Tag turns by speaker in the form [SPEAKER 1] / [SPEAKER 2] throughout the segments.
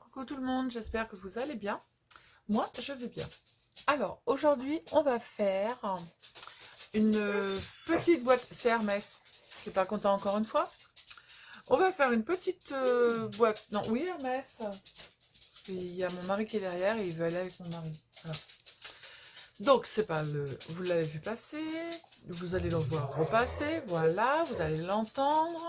[SPEAKER 1] coucou tout le monde, j'espère que vous allez bien. Moi, je vais bien. Alors, aujourd'hui, on va faire une petite boîte, c'est Hermès, je suis pas content encore une fois. On va faire une petite boîte, non, oui Hermès, parce qu'il y a mon mari qui est derrière et il veut aller avec mon mari. Voilà. Donc, c'est pas le, vous l'avez vu passer, vous allez le voir repasser, voilà, vous allez l'entendre.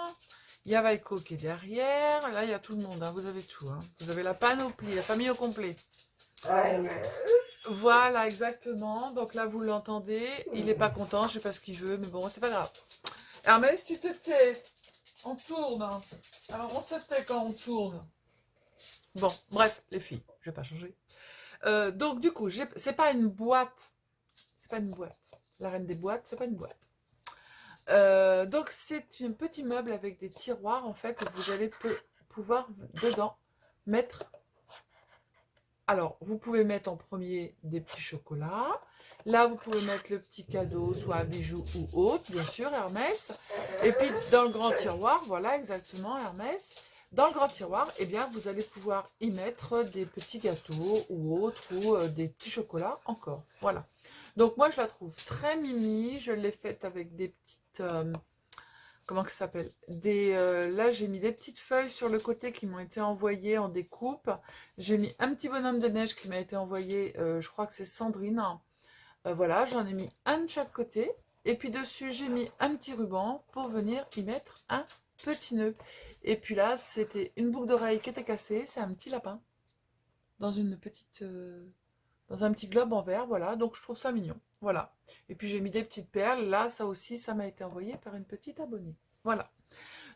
[SPEAKER 1] Il y a Vaiko qui est derrière, là il y a tout le monde, hein. Vous avez tout, hein. Vous avez la panoplie, la famille au complet. Voilà, exactement, donc là vous l'entendez, il n'est pas content, je sais pas ce qu'il veut, mais bon, c'est pas grave. Hermès, tu te tais, on tourne, hein. Alors on se tait quand on tourne. Bon, bref, les filles, je vais pas changer. Donc du coup, c'est pas une boîte, c'est pas une boîte. La reine des boîtes, c'est pas une boîte. Donc c'est un petit meuble avec des tiroirs en fait, vous allez pouvoir dedans mettre. Alors vous pouvez mettre en premier des petits chocolats. Là vous pouvez mettre le petit cadeau, soit un bijou ou autre, bien sûr Hermès. Et puis dans le grand tiroir, voilà exactement Hermès. Dans le grand tiroir, eh bien vous allez pouvoir y mettre des petits gâteaux ou autres ou des petits chocolats encore. Voilà. Donc moi je la trouve très mimi, je l'ai faite avec des petites, comment que ça s'appelle, là j'ai mis des petites feuilles sur le côté qui m'ont été envoyées en découpe. J'ai mis un petit bonhomme de neige qui m'a été envoyé, je crois que c'est Sandrine. Voilà, j'en ai mis un de chaque côté. Et puis dessus j'ai mis un petit ruban pour venir y mettre un petit nœud. Et puis là c'était une boucle d'oreille qui était cassée, c'est un petit lapin dans une petite... dans un petit globe en verre, voilà, donc je trouve ça mignon, voilà. Et puis j'ai mis des petites perles, là, ça aussi, ça m'a été envoyé par une petite abonnée, voilà.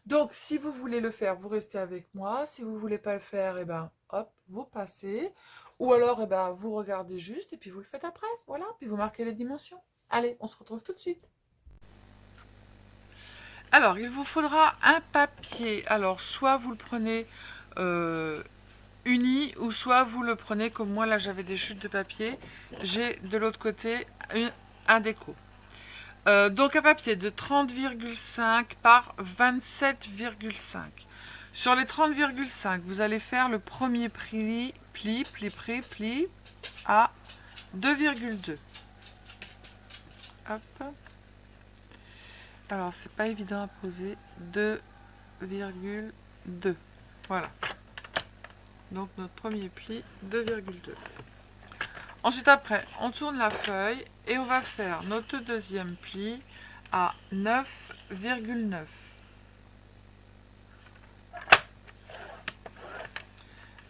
[SPEAKER 1] Donc, si vous voulez le faire, vous restez avec moi, si vous voulez pas le faire, eh ben, hop, vous passez, ou alors, eh ben, vous regardez juste, et puis vous le faites après, voilà, puis vous marquez les dimensions. Allez, on se retrouve tout de suite. Alors, il vous faudra un papier, alors, soit vous le prenez... uni, ou soit vous le prenez comme moi, là j'avais des chutes de papier, j'ai de l'autre côté un déco. Donc un papier de 30,5 par 27,5. Sur les 30,5, vous allez faire le premier pli à 2,2. Hop. Alors c'est pas évident à poser. 2,2. Voilà. Donc notre premier pli, 2,2. Ensuite après, on tourne la feuille et on va faire notre deuxième pli à 9,9.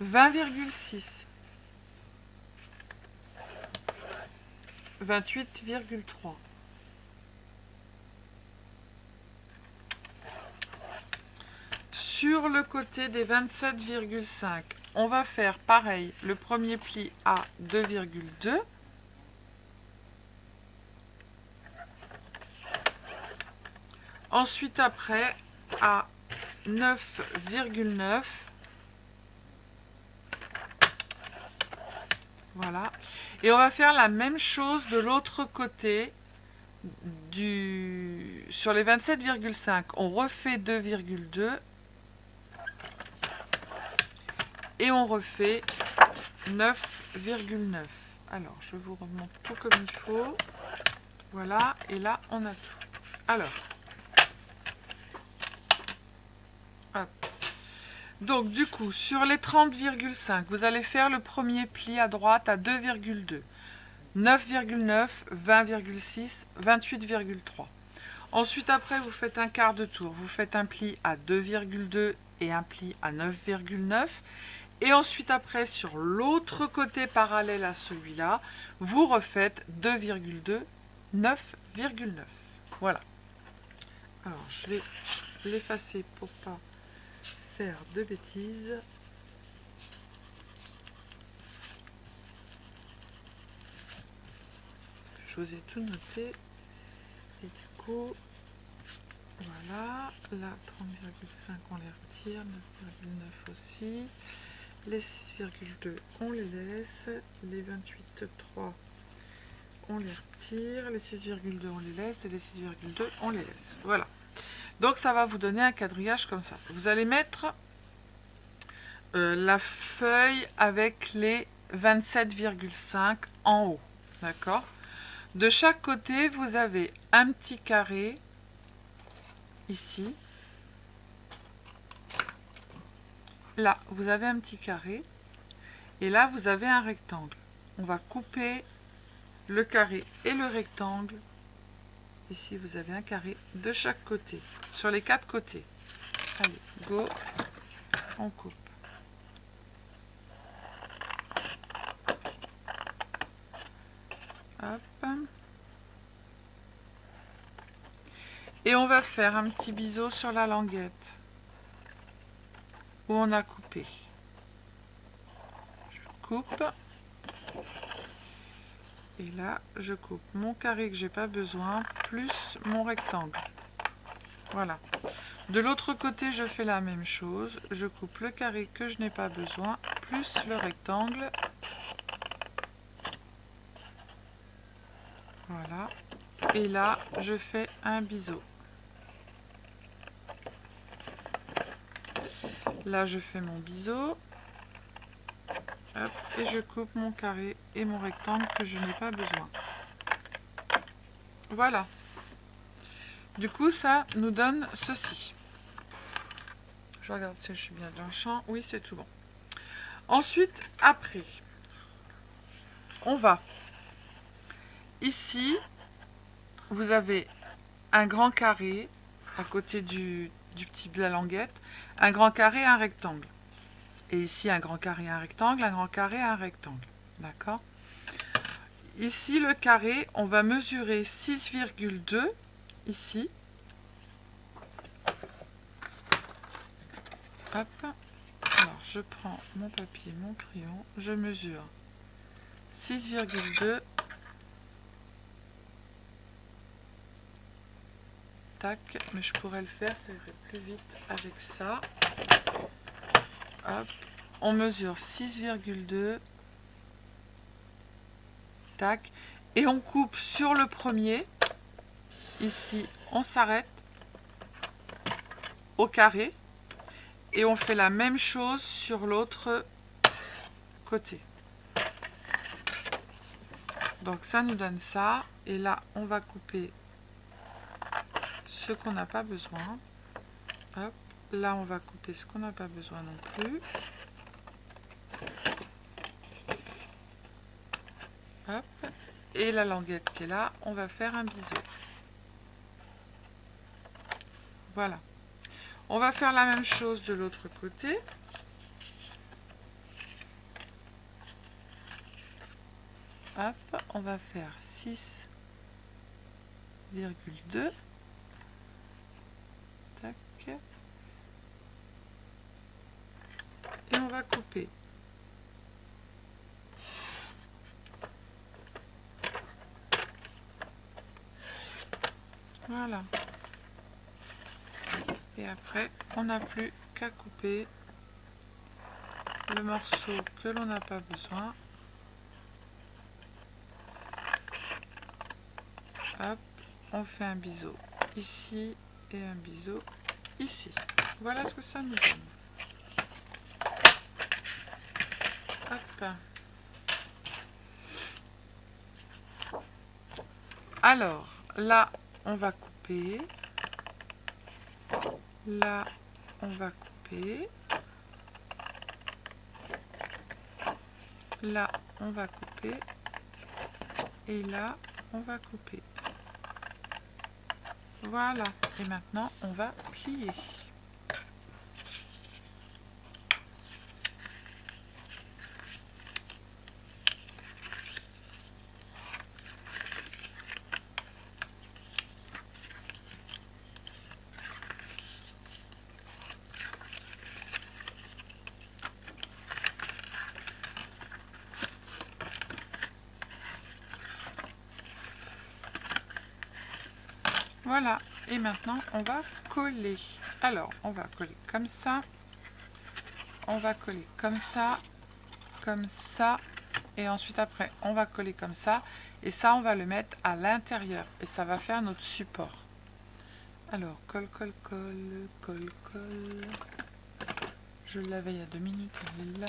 [SPEAKER 1] 20,6. 28,3. Sur le côté des 27,5, on va faire pareil, le premier pli à 2,2. Ensuite après, à 9,9. Voilà. Et on va faire la même chose de l'autre côté sur les 27,5. On refait 2,2. Et on refait 9,9. Alors, je vous remonte tout comme il faut. Voilà, et là, on a tout. Alors, hop. Donc, du coup, sur les 30,5, vous allez faire le premier pli à droite à 2,2. 9,9, 20,6, 28,3. Ensuite, après, vous faites un quart de tour. Vous faites un pli à 2,2 et un pli à 9,9. Et ensuite, après, sur l'autre côté parallèle à celui-là, vous refaites 2,2, 9,9. Voilà. Alors, je vais l'effacer pour pas faire de bêtises. Je vous ai tout noté. Et du coup, voilà. Là, 30,5, on les retire. 9,9 aussi. Les 6,2, on les laisse. Les 28,3, on les retire. Les 6,2, on les laisse. Et les 6,2, on les laisse. Voilà. Donc, ça va vous donner un quadrillage comme ça. Vous allez mettre la feuille avec les 27,5 en haut. D'accord? De chaque côté, vous avez un petit carré ici. Là, vous avez un petit carré. Et là, vous avez un rectangle. On va couper le carré et le rectangle. Ici, vous avez un carré de chaque côté, sur les 4 côtés. Allez, go, on coupe. Hop. Et on va faire un petit biseau sur la languette où on a coupé. Je coupe. Et là, je coupe mon carré que j'ai pas besoin, plus mon rectangle. Voilà. De l'autre côté, je fais la même chose. Je coupe le carré que je n'ai pas besoin, plus le rectangle. Voilà. Et là, je fais un biseau. Là, je fais mon biseau. Hop, et je coupe mon carré et mon rectangle que je n'ai pas besoin. Voilà. Du coup, ça nous donne ceci. Je regarde si je suis bien dans le champ. Oui, c'est tout bon. Ensuite, après, on va ici, vous avez un grand carré à côté du petit de la languette, un grand carré et un rectangle. Et ici, un grand carré et un rectangle, un grand carré et un rectangle. D'accord? Ici, le carré, on va mesurer 6,2 ici. Hop. Alors, je prends mon papier, mon crayon, je mesure 6,2. Tac, mais je pourrais le faire, ça irait plus vite avec ça. Hop, on mesure 6,2. Tac, et on coupe sur le premier. Ici, on s'arrête au carré et on fait la même chose sur l'autre côté. Donc ça nous donne ça, et là on va couper ce qu'on n'a pas besoin. Hop, là on va couper ce qu'on n'a pas besoin non plus. Hop, et la languette qui est là, on va faire un biseau. Voilà. On va faire la même chose de l'autre côté. Hop, on va faire 6,2. Tac. Et on va couper. Voilà. Et après, on n'a plus qu'à couper le morceau que l'on n'a pas besoin. Hop, on fait un biseau ici et un biseau ici. Voilà ce que ça nous donne. Hop. Alors, là, on va couper. Là, on va couper. Là, on va couper. Et là, on va couper. Voilà. Et maintenant, on va plier. Voilà, et maintenant on va coller. Alors, on va coller comme ça. On va coller comme ça. Et ensuite après, on va coller comme ça. Et ça, on va le mettre à l'intérieur. Et ça va faire notre support. Alors, colle, colle, colle, colle, colle. je l'avais il y a 2 minutes, elle est là.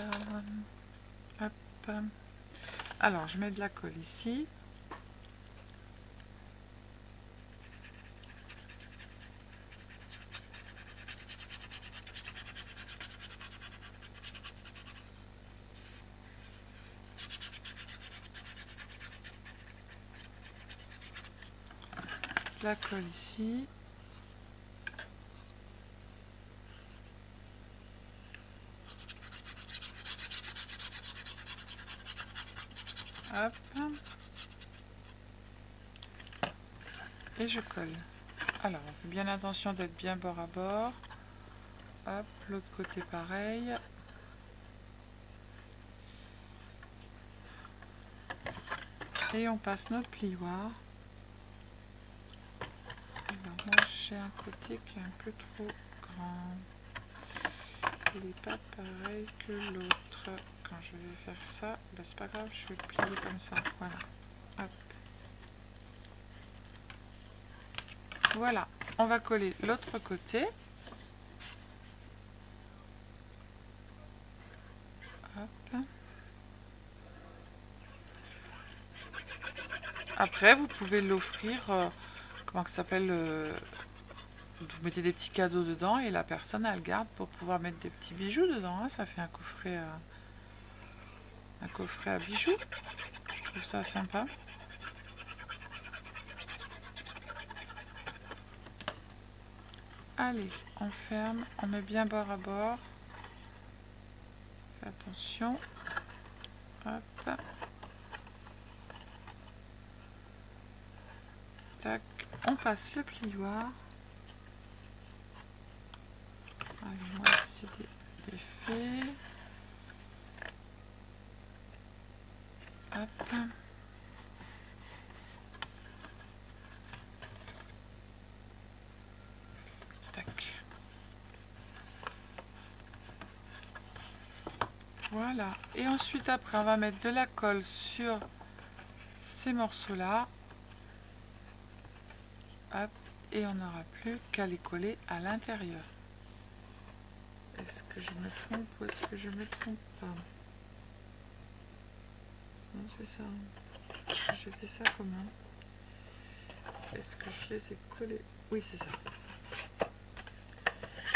[SPEAKER 1] Hop. Alors, je mets de la colle ici. De la colle ici. Hop. Et je colle. Alors, on fait bien attention d'être bien bord à bord. Hop, l'autre côté pareil. Et on passe notre plioir. Alors moi j'ai un côté qui est un peu trop grand. Il n'est pas pareil que l'autre. Quand je vais faire ça, ben c'est pas grave, je vais le plier comme ça. Voilà. Hop. Voilà. On va coller l'autre côté. Hop. Après, vous pouvez l'offrir, comment ça s'appelle, vous mettez des petits cadeaux dedans et la personne, elle garde pour pouvoir mettre des petits bijoux dedans. Hein. Ça fait un coffret à bijoux. Je trouve ça sympa. Allez, on ferme, on met bien bord à bord. Fais attention. Hop. Tac. On passe le plioir. Allez, moi c'est défait. Hop. Tac. Voilà. Et ensuite, après, on va mettre de la colle sur ces morceaux-là. Hop. Et on n'aura plus qu'à les coller à l'intérieur. Est-ce que je me trompe ou est-ce que je me trompe pas? Non, c'est ça. J'ai fait ça comment? Est-ce que je les ai collés? Oui, c'est ça.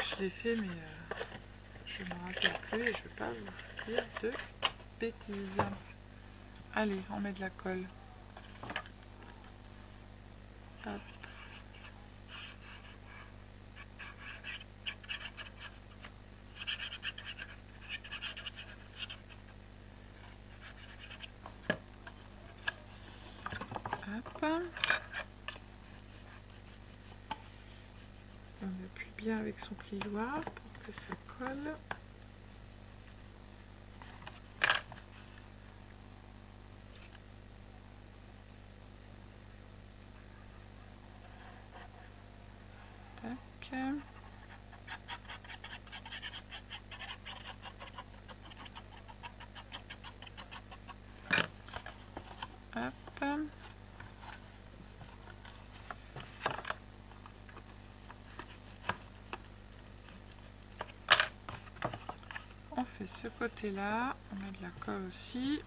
[SPEAKER 1] Je l'ai fait, mais je ne me rappelle plus et je ne vais pas vous dire de bêtises. Allez, on met de la colle. Hop. Hop. On appuie bien avec son plioir pour que ça colle. Tac. Hop. On fait ce côté-là, on met de la colle aussi.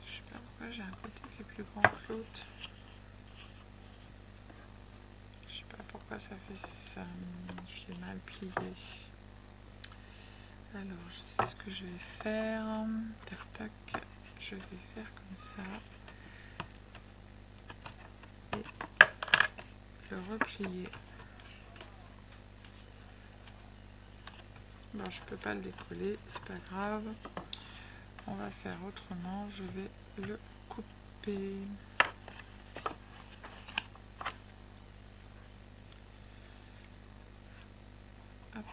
[SPEAKER 1] Je sais pas pourquoi j'ai un côté qui est plus grand que l'autre. Je sais pas pourquoi ça fait ça. Je l'ai mal plié. Alors, je sais ce que je vais faire. Tac, tac. Je vais faire comme ça. Et le replier. Bon, je peux pas le décoller, c'est pas grave. On va faire autrement. Je vais le couper. Hop.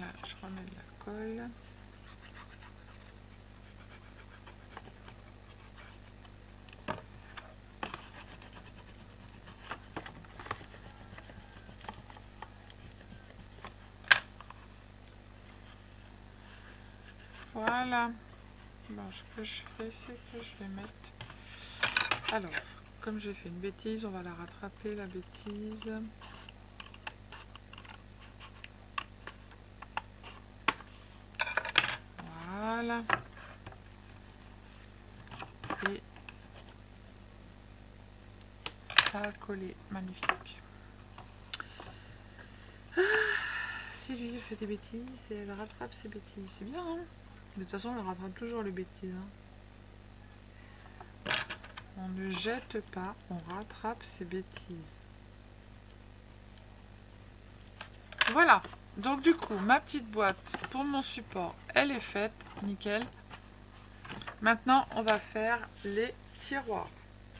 [SPEAKER 1] Là, je remets de la colle. Voilà. Bon, ce que je fais, c'est que je vais mettre... Alors, comme j'ai fait une bêtise, on va la rattraper, la bêtise. Voilà. Et ça a collé. Magnifique. Ah, si lui fait des bêtises, et elle rattrape ses bêtises. C'est bien, hein? De toute façon, elle rattrape toujours les bêtises. Hein. On ne jette pas, on rattrape ses bêtises. Voilà. Donc du coup, ma petite boîte pour mon support, elle est faite. Nickel. Maintenant, on va faire les tiroirs.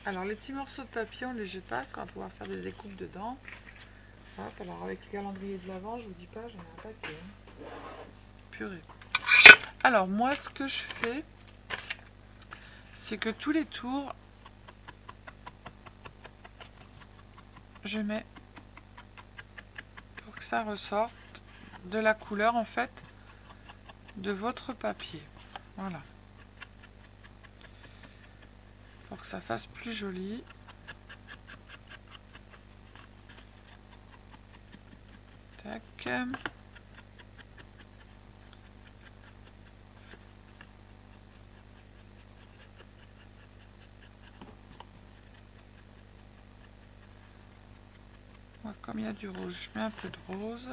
[SPEAKER 1] Alors, les petits morceaux de papier, on ne les jette pas parce qu'on va pouvoir faire des découpes dedans. Hop, alors avec le calendrier de l'avant, je vous dis pas, j'en ai un paquet. Purée. Alors, moi, ce que je fais, c'est que tous les tours, je mets pour que ça ressorte de la couleur, en fait, de votre papier. Voilà. Pour que ça fasse plus joli. Tac. Moi, comme il y a du rose, je mets un peu de rose.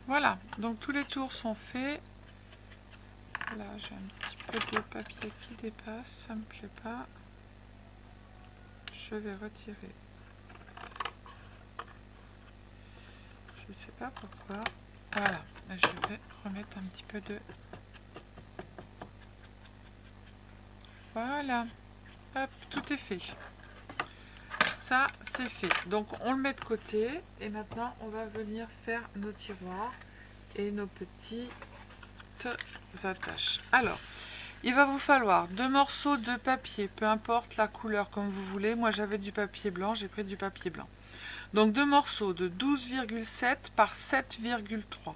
[SPEAKER 1] Voilà, donc tous les tours sont faits. Là, j'ai un petit peu de papier qui dépasse, ça me plaît pas. Je vais retirer. Je sais pas pourquoi. Voilà, je vais remettre un petit peu de... Voilà, hop, tout est fait. Ça, c'est fait. Donc, on le met de côté. Et maintenant, on va venir faire nos tiroirs et nos petites attaches. Alors, il va vous falloir 2 morceaux de papier, peu importe la couleur comme vous voulez. Moi, j'avais du papier blanc, j'ai pris du papier blanc. Donc, 2 morceaux de 12,7 par 7,3.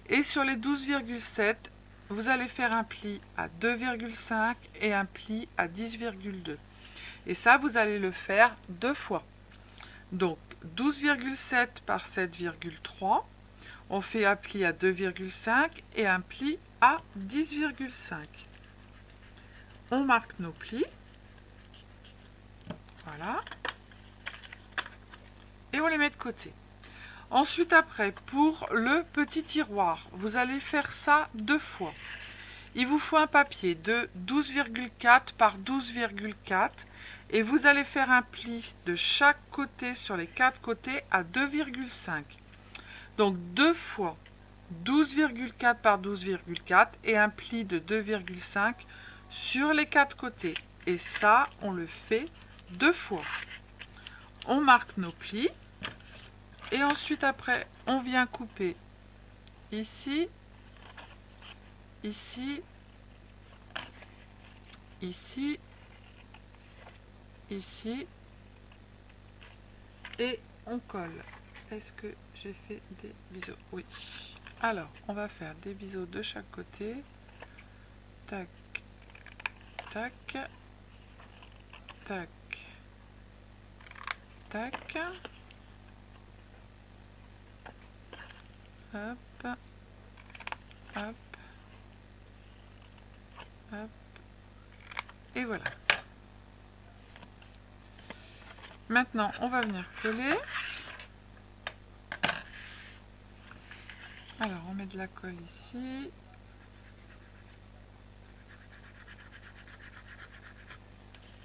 [SPEAKER 1] Et sur les 12,7, vous allez faire un pli à 2,5 et un pli à 10,2. Et ça, vous allez le faire 2 fois. Donc, 12,7 par 7,3. On fait un pli à 2,5 et un pli à 10,5. On marque nos plis. Voilà. Et on les met de côté. Ensuite, après, pour le petit tiroir, vous allez faire ça 2 fois. Il vous faut un papier de 12,4 par 12,4 et vous allez faire un pli de chaque côté sur les 4 côtés à 2,5. Donc 2 fois 12,4 par 12,4 et un pli de 2,5 sur les 4 côtés. Et ça, on le fait 2 fois. On marque nos plis et ensuite après, on vient couper ici, ici, ici, ici et on colle. Est-ce que j'ai fait des biseaux? Oui. Alors, on va faire des biseaux de chaque côté. Tac, tac, tac, tac. Hop, hop, hop. Et voilà. Maintenant, on va venir coller. Alors, on met de la colle ici.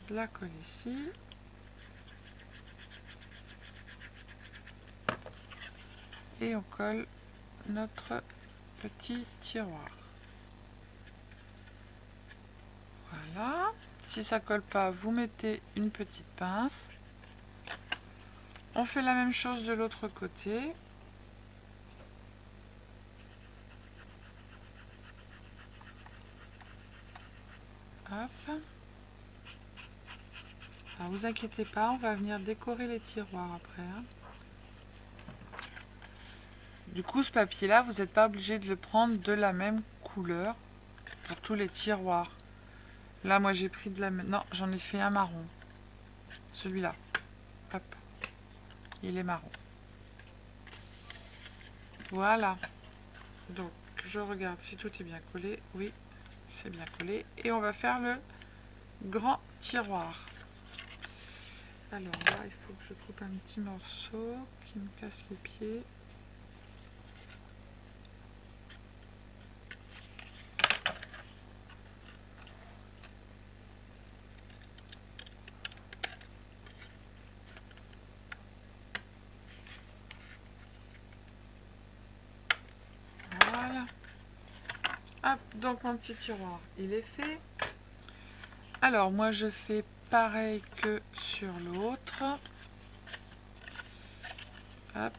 [SPEAKER 1] De la colle ici. Et on colle notre petit tiroir. Voilà. Si ça colle pas, vous mettez une petite pince. On fait la même chose de l'autre côté. Hop. Alors, vous inquiétez pas, on va venir décorer les tiroirs après. Hein. Du coup, ce papier-là, vous n'êtes pas obligé de le prendre de la même couleur pour tous les tiroirs. Là, moi, j'ai pris de la... Non, j'en ai fait un marron. Celui-là. Hop. Il est marron. Voilà. Donc, je regarde si tout est bien collé. Oui, c'est bien collé. Et on va faire le grand tiroir. Alors là, il faut que je coupe un petit morceau qui me casse les pieds. Voilà. Hop, donc mon petit tiroir, il est fait. Alors, moi, je fais pareil que sur l'autre. Hop.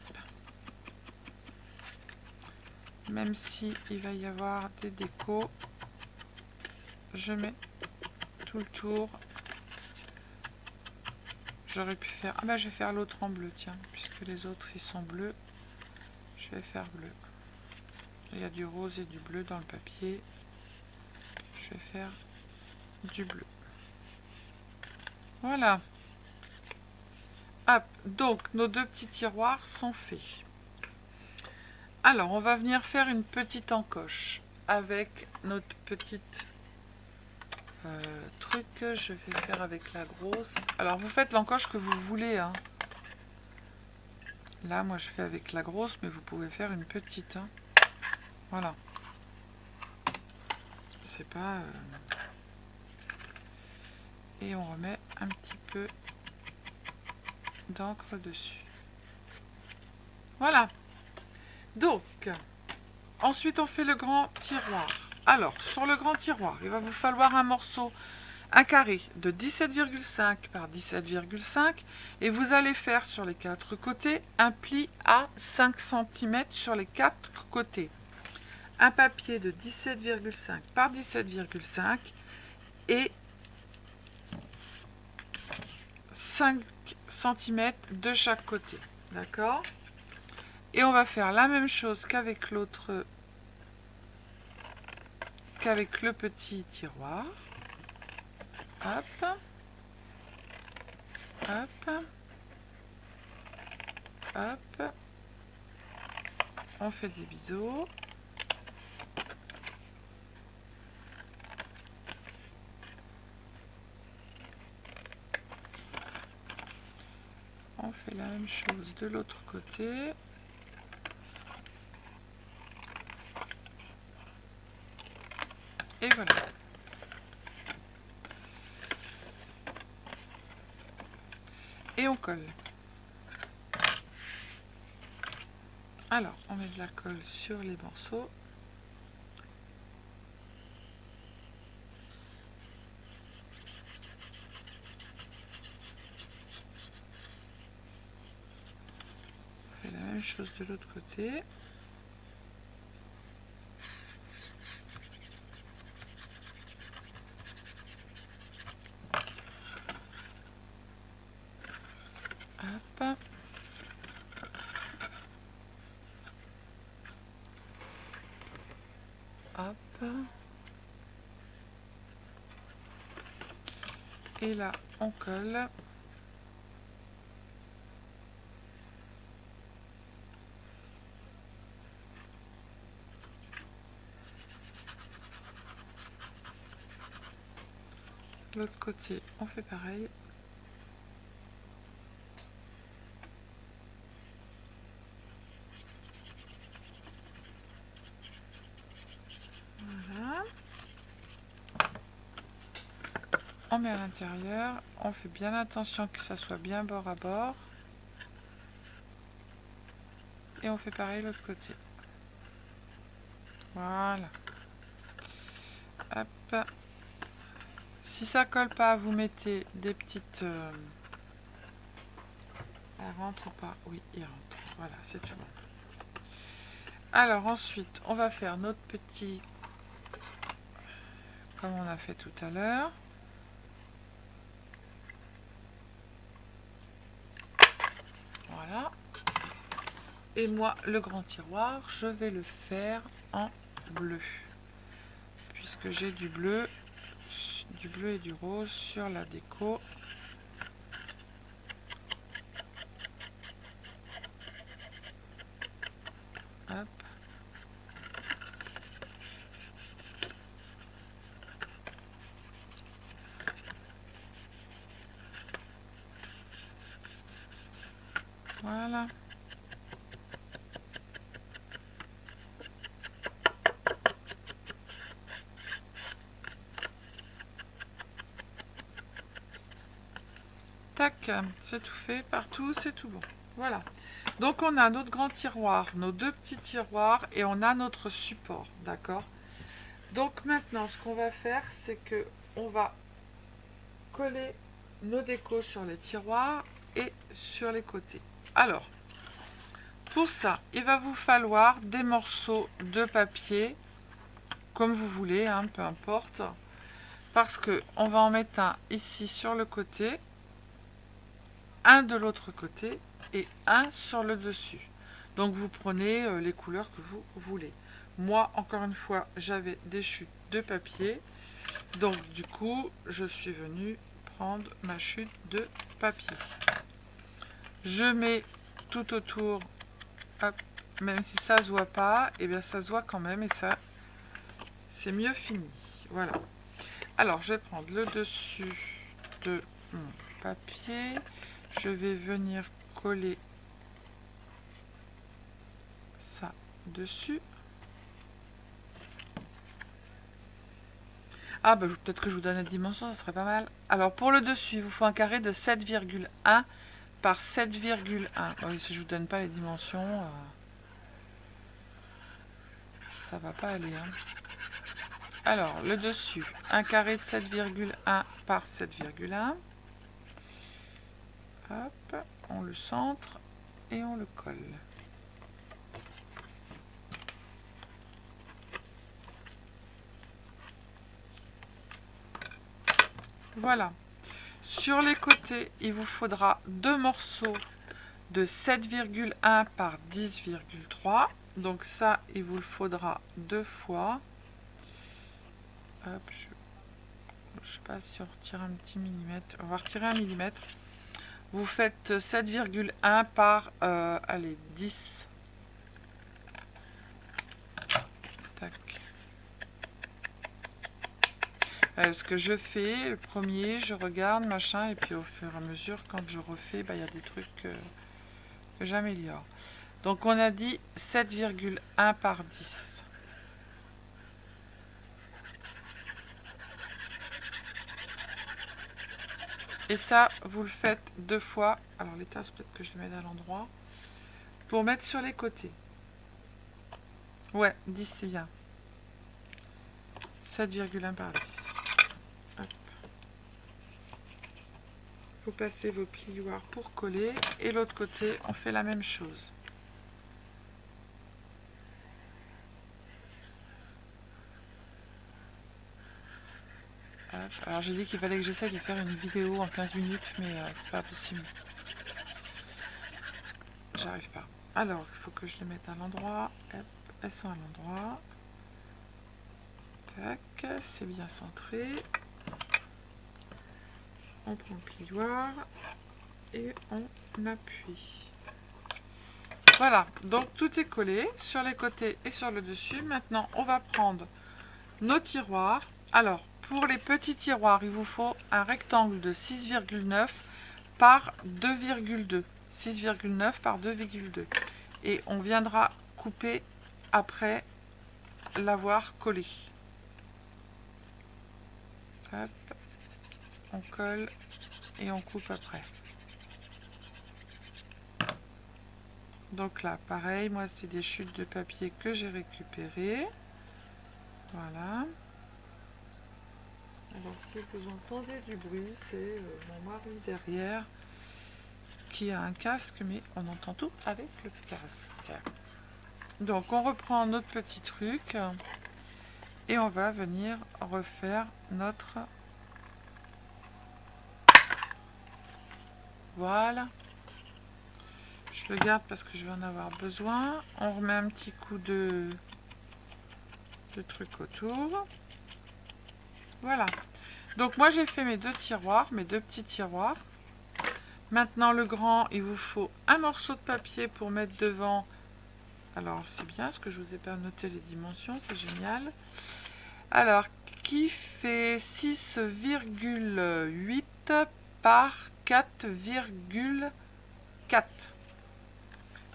[SPEAKER 1] Même si il va y avoir des décos, je mets tout le tour. J'aurais pu faire... Ah bah, je vais faire l'autre en bleu, tiens. Puisque les autres, ils sont bleus. Je vais faire bleu. Il y a du rose et du bleu dans le papier. Je vais faire du bleu. Voilà. Hop, donc nos deux petits tiroirs sont faits. Alors, on va venir faire une petite encoche avec notre petite truc. Je vais faire avec la grosse. Alors, vous faites l'encoche que vous voulez. Hein. Là, moi, je fais avec la grosse, mais vous pouvez faire une petite. Hein. Voilà. C'est pas... Et on remet un petit peu d'encre dessus. Voilà. Donc, ensuite on fait le grand tiroir. Alors, sur le grand tiroir, il va vous falloir un morceau, un carré de 17,5 par 17,5 et vous allez faire sur les quatre côtés un pli à 5 cm sur les quatre côtés. Un papier de 17,5 par 17,5 et 5 cm de chaque côté. D'accord ? Et on va faire la même chose qu'avec l'autre, qu'avec le petit tiroir. Hop. Hop. Hop. On fait des biseaux. On fait la même chose de l'autre côté. Et voilà. Et on colle. Alors, on met de la colle sur les morceaux. On fait la même chose de l'autre côté. Hop. Hop. Et là, on colle. L'autre côté, on fait pareil. Voilà. On met à l'intérieur. On fait bien attention que ça soit bien bord à bord. Et on fait pareil de l'autre côté. Voilà. Hop. Si ça colle pas, vous mettez des petites... Elle rentre ou pas? Oui, il rentre. Voilà, c'est tout bon. Alors ensuite, on va faire notre petit... Comme on a fait tout à l'heure. Voilà. Et moi, le grand tiroir, je vais le faire en bleu. Puisque j'ai du bleu et du rose sur la déco. Hop. Voilà. Tac, c'est tout fait, partout, c'est tout bon. Voilà. Donc on a notre grand tiroir, nos deux petits tiroirs et on a notre support, d'accord? Donc maintenant, ce qu'on va faire, c'est que on va coller nos décos sur les tiroirs et sur les côtés. Alors, pour ça, il va vous falloir des morceaux de papier, comme vous voulez, hein, peu importe. Parce que on va en mettre un ici sur le côté, un de l'autre côté et un sur le dessus. Donc vous prenez les couleurs que vous voulez. Moi, encore une fois, j'avais des chutes de papier. Donc du coup, je suis venue prendre ma chute de papier. Je mets tout autour, hop, même si ça se voit pas, et bien ça se voit quand même et ça, c'est mieux fini. Voilà. Alors, je vais prendre le dessus de mon papier. Je vais venir coller ça dessus. Ah, bah, peut-être que je vous donne la dimension, ça serait pas mal. Alors, pour le dessus, il vous faut un carré de 7,1 par 7,1. Oui, si je vous donne pas les dimensions, ça va pas aller. Hein. Alors, le dessus, un carré de 7,1 par 7,1. Hop, on le centre et on le colle. Voilà. Sur les côtés, il vous faudra deux morceaux de 7,1 par 10,3. Donc ça, il vous le faudra deux fois. Hop, je sais pas si on retire un petit millimètre. On va retirer un millimètre. Vous faites 7,1 par allez, 10. Tac. Ce que je fais, le premier, je regarde, machin, et puis au fur et à mesure, quand je refais, bah, y a des trucs que j'améliore. Donc on a dit 7,1 par 10. Et ça, vous le faites deux fois. Alors les tasses, peut-être que je les mets à l'endroit. Pour mettre sur les côtés. Ouais, 10 c'est bien. 7,1 par 10. Hop. Vous passez vos plioirs pour coller. Et l'autre côté, on fait la même chose. Hop. Alors j'ai dit qu'il fallait que j'essaie de faire une vidéo en 15 minutes, mais c'est pas possible. J'arrive pas. Alors, il faut que je les mette à l'endroit. Elles sont à l'endroit. Tac, c'est bien centré. On prend le plioir et on appuie. Voilà, donc tout est collé sur les côtés et sur le dessus. Maintenant, on va prendre nos tiroirs. Alors, pour les petits tiroirs, il vous faut un rectangle de 6,9 par 2,2. 6,9 par 2,2. Et on viendra couper après l'avoir collé. Hop, on colle et on coupe après. Donc là, pareil, moi c'est des chutes de papier que j'ai récupérées. Voilà. Alors si vous entendez du bruit, c'est mon mari derrière qui a un casque, mais on entend tout avec le casque. Donc on reprend notre petit truc et on va venir refaire notre... Voilà. Je le garde parce que je vais en avoir besoin. On remet un petit coup de truc autour. Voilà. Donc moi j'ai fait mes deux tiroirs, mes deux petits tiroirs. Maintenant le grand, il vous faut un morceau de papier pour mettre devant. Alors c'est bien parce que je vous ai pas noté les dimensions, c'est génial. Alors qui fait 6,8 par 4,4.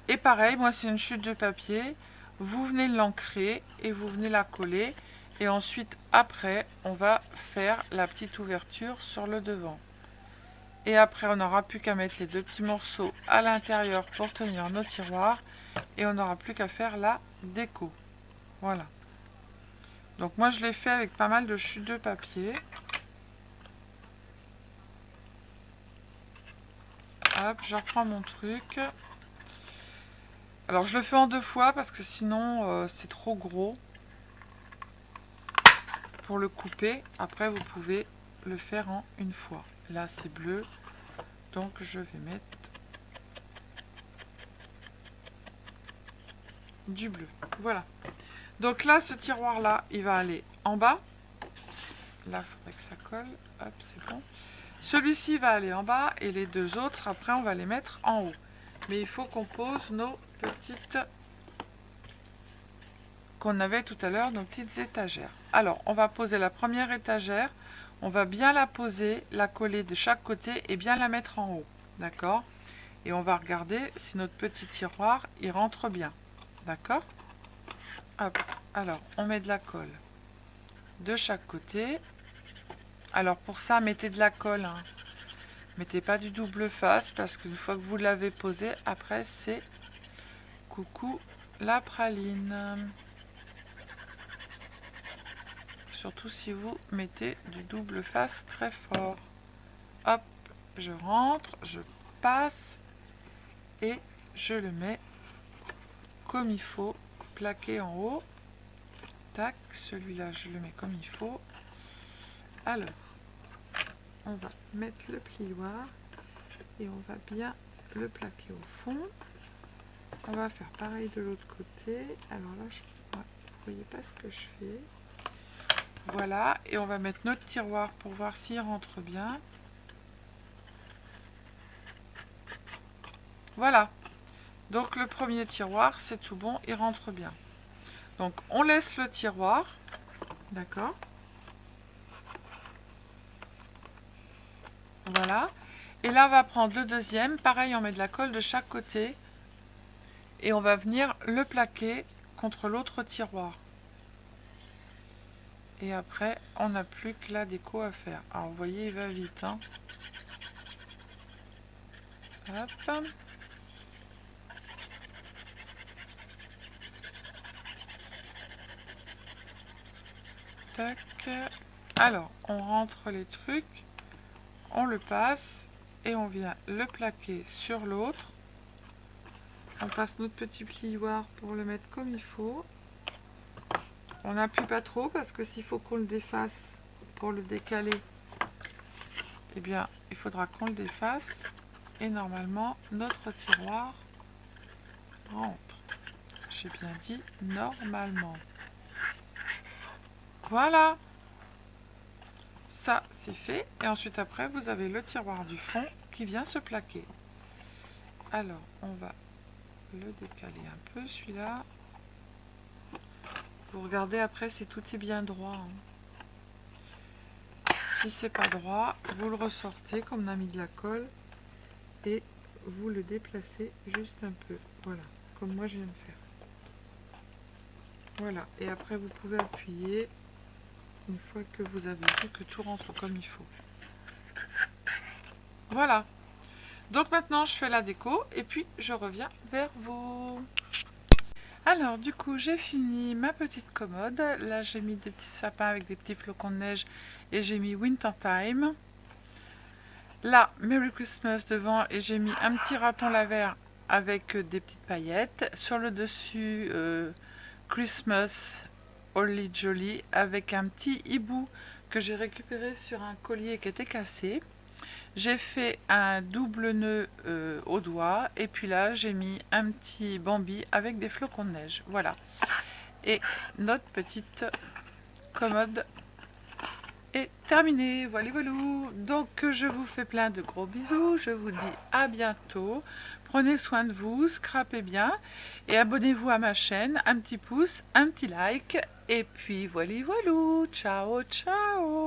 [SPEAKER 1] Et pareil, moi c'est une chute de papier. Vous venez l'ancrer et vous venez la coller. Et ensuite, après, on va faire la petite ouverture sur le devant. Et après, on n'aura plus qu'à mettre les deux petits morceaux à l'intérieur pour tenir nos tiroirs. Et on n'aura plus qu'à faire la déco. Voilà. Donc moi, je l'ai fait avec pas mal de chutes de papier. Hop, je reprends mon truc. Alors, je le fais en deux fois parce que sinon, c'est trop gros. Pour le couper, après vous pouvez le faire en une fois. Là c'est bleu, donc je vais mettre du bleu. Voilà. Donc là, ce tiroir là, il va aller en bas. Là, il faudrait que ça colle. Hop, c'est bon. Celui-ci va aller en bas et les deux autres, après, on va les mettre en haut. Mais il faut qu'on pose nos petites... qu'on avait tout à l'heure, nos petites étagères. Alors, on va poser la première étagère. On va bien la poser, la coller de chaque côté et bien la mettre en haut. D'accord? Et on va regarder si notre petit tiroir, il rentre bien. D'accord? Hop. Alors, on met de la colle de chaque côté. Alors, pour ça, mettez de la colle. Hein. Mettez pas du double face parce qu'une fois que vous l'avez posé, après, c'est coucou la praline. Surtout si vous mettez du double face très fort. Hop, je rentre, je passe et je le mets comme il faut, plaqué en haut. Tac, celui-là je le mets comme il faut. Alors, on va mettre le plioir et on va bien le plaquer au fond. On va faire pareil de l'autre côté. Alors là, vous voyez pas ce que je fais. Voilà, et on va mettre notre tiroir pour voir s'il rentre bien. Voilà. Donc le premier tiroir, c'est tout bon, il rentre bien. Donc on laisse le tiroir. D'accord. Voilà. Et là, on va prendre le deuxième. Pareil, on met de la colle de chaque côté. Et on va venir le plaquer contre l'autre tiroir. Et après, on n'a plus que la déco à faire. Alors, vous voyez, il va vite. Hein. Hop. Tac. Alors, on rentre les trucs. On le passe. Et on vient le plaquer sur l'autre. On passe notre petit plioir pour le mettre comme il faut. On n'appuie pas trop parce que s'il faut qu'on le défasse pour le décaler, eh bien, il faudra qu'on le défasse. Et normalement, notre tiroir rentre. J'ai bien dit normalement. Voilà. Ça, c'est fait. Et ensuite, après, vous avez le tiroir du fond qui vient se plaquer. Alors, on va le décaler un peu, celui-là. Vous regardez après si tout est bien droit. Hein. Si c'est pas droit, vous le ressortez comme on a mis de la colle et vous le déplacez juste un peu. Voilà, comme moi je viens de faire. Voilà, et après vous pouvez appuyer une fois que vous avez vu que tout rentre comme il faut. Voilà. Donc maintenant je fais la déco et puis je reviens vers vous. Alors, du coup, j'ai fini ma petite commode. Là, j'ai mis des petits sapins avec des petits flocons de neige et j'ai mis Winter Time. Là, Merry Christmas devant et j'ai mis un petit raton laveur avec des petites paillettes. Sur le dessus, Christmas Holly Jolly avec un petit hibou que j'ai récupéré sur un collier qui était cassé. J'ai fait un double nœud au doigt et puis là j'ai mis un petit Bambi avec des flocons de neige. Voilà. Et notre petite commode est terminée. Voilà, voilà. Donc je vous fais plein de gros bisous. Je vous dis à bientôt. Prenez soin de vous, scrapez bien et abonnez-vous à ma chaîne. Un petit pouce, un petit like et puis voilà, voilà. Ciao, ciao.